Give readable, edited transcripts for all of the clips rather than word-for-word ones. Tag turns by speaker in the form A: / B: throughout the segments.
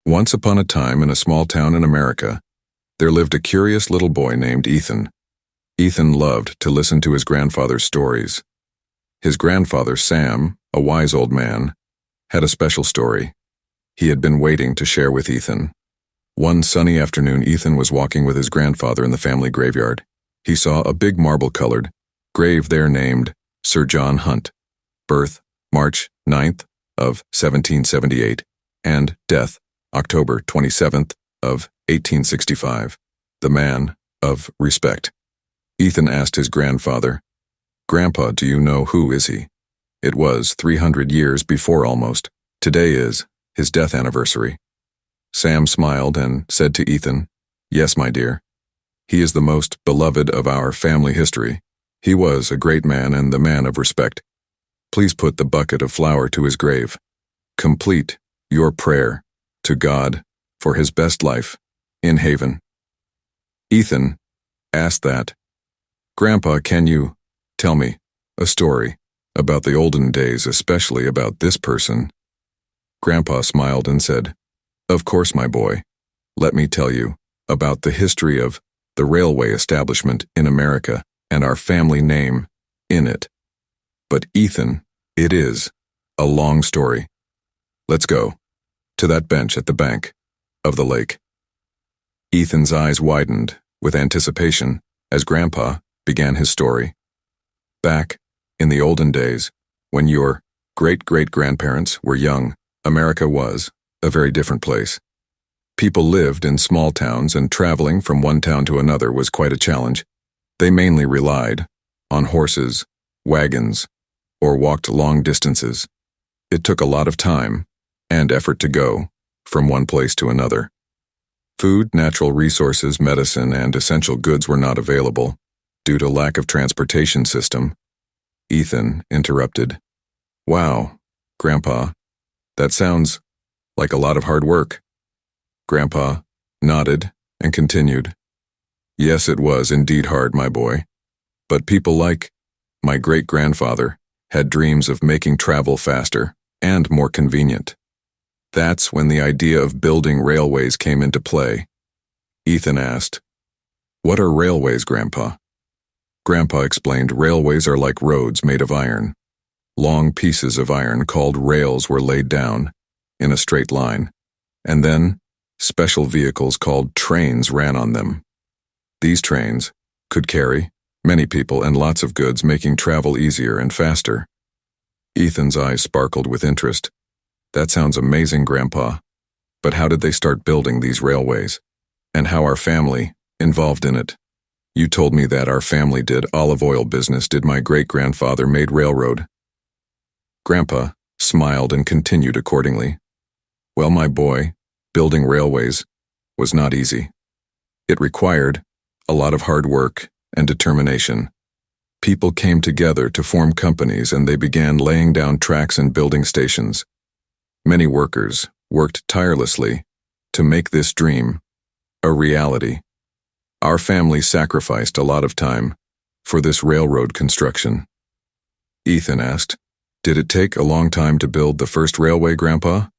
A: Once upon a time in a small town in America, there lived a curious little boy named Ethan. Ethan loved to listen to his grandfather's stories. His grandfather, Sam, a wise old man, had a special story he had been waiting to share with Ethan. One sunny afternoon, Ethan was walking with his grandfather in the family graveyard. He saw a big marble-colored grave there named Sir John Hunt, birth March 9th of 1778, and death October 27th of 1865, the man of respect. Ethan asked his grandfather, "Grandpa, do you know who is he?" It was 300 years before almost. Today is his death anniversary. Sam smiled and said to Ethan, "Yes, my dear. He is the most beloved of our family history. He was a great man and the man of respect. Please put the bucket of flour to his grave. Complete your prayer to God for his best life in heaven." Ethan asked that, "Grandpa, can you tell me a story about the olden days, especially about this person?" Grandpa smiled and said, "Of course, my boy. Let me tell you about the history of the railway establishment in America and our family name in it. But Ethan, it is a long story. Let's go to that bench at the bank of the lake." Ethan's eyes widened with anticipation as Grandpa began his story. Back in the olden days, when your great-great-grandparents were young, America was a very different place. People lived in small towns, and traveling from one town to another was quite a challenge. They mainly relied on horses, wagons, or walked long distances. It took a lot of time and effort to go from one place to another. Food, natural resources, medicine, and essential goods were not available due to lack of transportation system. Ethan interrupted, "Wow, Grandpa, that sounds like a lot of hard work." Grandpa nodded and continued, "Yes, it was indeed hard, my boy. But people like my great-grandfather had dreams of making travel faster and more convenient. That's when the idea of building railways came into play." Ethan asked, "What are railways, Grandpa?" Grandpa explained, "Railways are like roads made of iron. Long pieces of iron called rails were laid down in a straight line, and then special vehicles called trains ran on them. These trains could carry many people and lots of goods, making travel easier and faster." Ethan's eyes sparkled with interest. "That sounds amazing, Grandpa. But how did they start building these railways? And how our family involved in it? You told me that our family did olive oil business. Did my great-grandfather made railroad?" Grandpa smiled and continued accordingly. "Well, my boy, building railways was not easy. It required a lot of hard work and determination. People came together to form companies, and they began laying down tracks and building stations. Many workers worked tirelessly to make this dream a reality. Our family sacrificed a lot of time for this railroad construction." Ethan asked, "Did it take a long time to build the first railway, Grandpa?"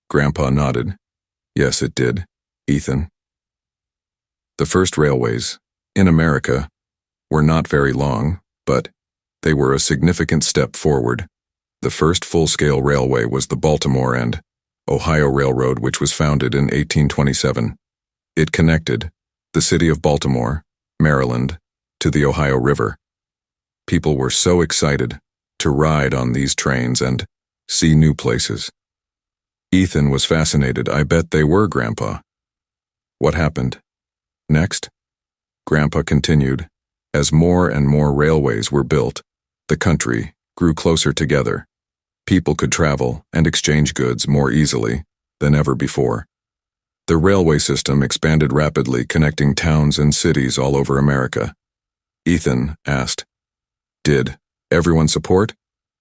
A: Grandpa nodded. "Yes, it did, Ethan. The first railways in America were not very long, but they were a significant step forward. The first full-scale railway was the Baltimore and Ohio Railroad, which was founded in 1827. It connected the city of Baltimore, Maryland, to the Ohio River. People were so excited to ride on these trains and see new places." Ethan was fascinated. "I bet they were, Grandpa. What happened next?" Grandpa continued, "As more and more railways were built, the country grew closer together. People could travel and exchange goods more easily than ever before. The railway system expanded rapidly, connecting towns and cities all over America." Ethan asked, "Did everyone support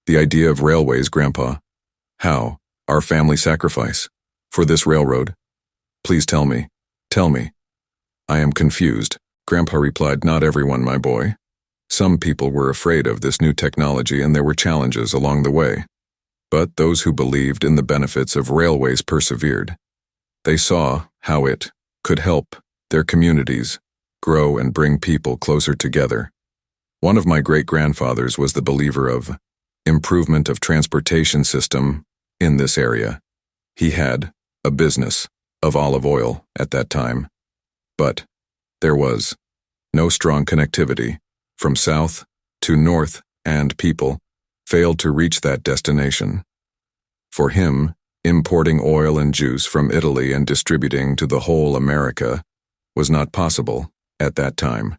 A: the idea of railways, Grandpa? How our family sacrifice for this railroad? Please tell me. Tell me." "I am confused," Grandpa replied. "Not everyone, my boy. Some people were afraid of this new technology, and there were challenges along the way. But those who believed in the benefits of railways persevered. They saw how it could help their communities grow and bring people closer together. One of my great-grandfathers was the believer of improvement of transportation system in this area. He had a business of olive oil at that time, but there was no strong connectivity from south to north, and people failed to reach that destination. For him, importing oil and juice from Italy and distributing to the whole America was not possible at that time.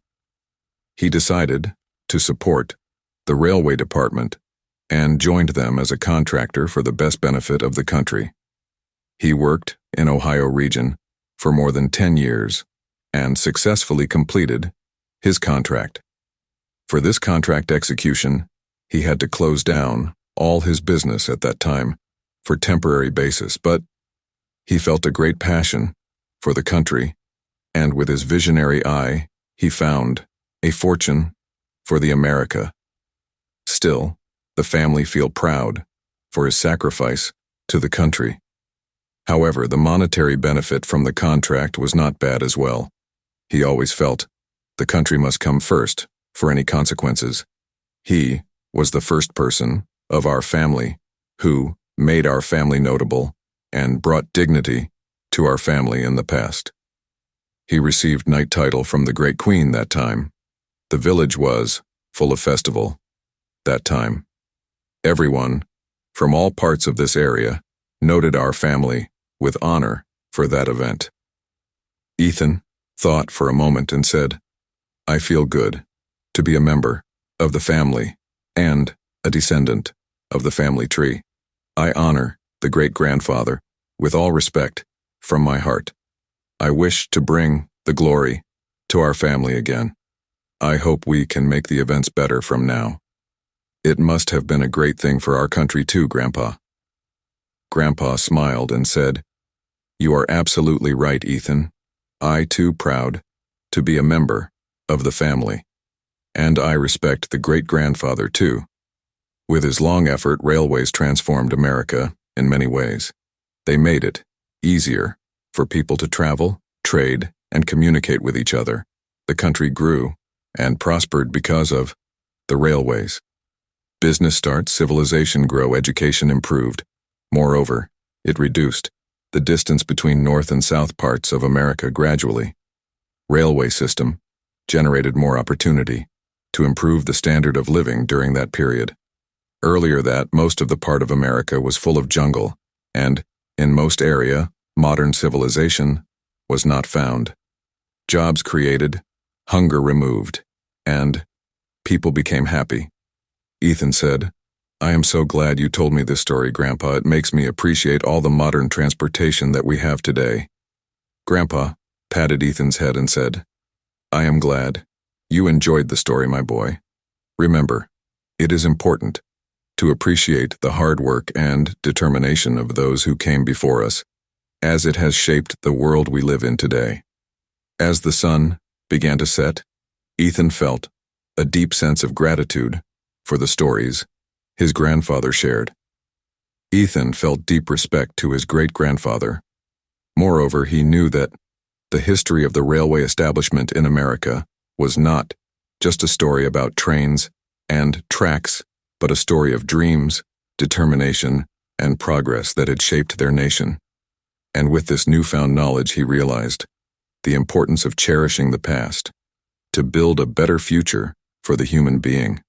A: He decided to support the railway department and joined them as a contractor for the best benefit of the country. He worked in Ohio region for more than 10 years and successfully completed his contract. For this contract execution, he had to close down all his business at that time for temporary basis, but he felt a great passion for the country, and with his visionary eye, he found a fortune for the America. Still, the family feel proud for his sacrifice to the country. However, the monetary benefit from the contract was not bad as well. He always felt the country must come first for any consequences. He was the first person of our family who made our family notable and brought dignity to our family in the past. He received knight title from the great queen that time. The village was full of festival that time. Everyone from all parts of this area noted our family with honor for that event. Ethan thought for a moment and said, "I feel good to be a member of the family and a descendant of the family tree. I honor the great-grandfather with all respect from my heart. I wish to bring the glory to our family again. I hope we can make the events better from now. It must have been a great thing for our country too, Grandpa." Grandpa smiled and said, "You are absolutely right, Ethan. I too proud to be a member of the family. And I respect the great-grandfather too. With his long effort, railways transformed America in many ways. They made it easier for people to travel, trade, and communicate with each other. The country grew and prospered because of the railways. Business starts, civilization grow, education improved. Moreover, it reduced the distance between north and south parts of America gradually. Railway system generated more opportunity to improve the standard of living during that period. Earlier that, most of the part of America was full of jungle, and, in most area, modern civilization was not found. Jobs created, hunger removed, and people became happy. Ethan said, "I am so glad you told me this story, Grandpa. It makes me appreciate all the modern transportation that we have today." Grandpa patted Ethan's head and said, "I am glad you enjoyed the story, my boy. Remember, it is important to appreciate the hard work and determination of those who came before us, as it has shaped the world we live in today." As the sun began to set, Ethan felt a deep sense of gratitude for the stories his grandfather shared. Ethan felt deep respect to his great-grandfather. Moreover, he knew that the history of the railway establishment in America was not just a story about trains and tracks, but a story of dreams, determination, and progress that had shaped their nation. And with this newfound knowledge, he realized the importance of cherishing the past to build a better future for the human being.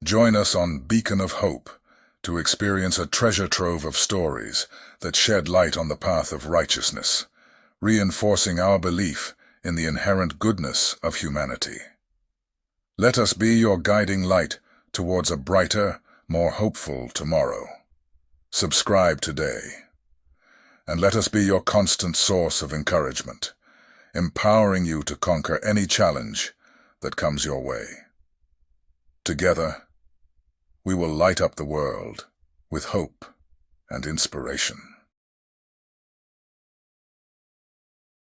B: Join us on Beacon of Hope to experience a treasure trove of stories that shed light on the path of righteousness, reinforcing our belief in the inherent goodness of humanity. Let us be your guiding light towards a brighter, more hopeful tomorrow. Subscribe today, and let us be your constant source of encouragement, empowering you to conquer any challenge that comes your way. Together, we will light up the world with hope and inspiration.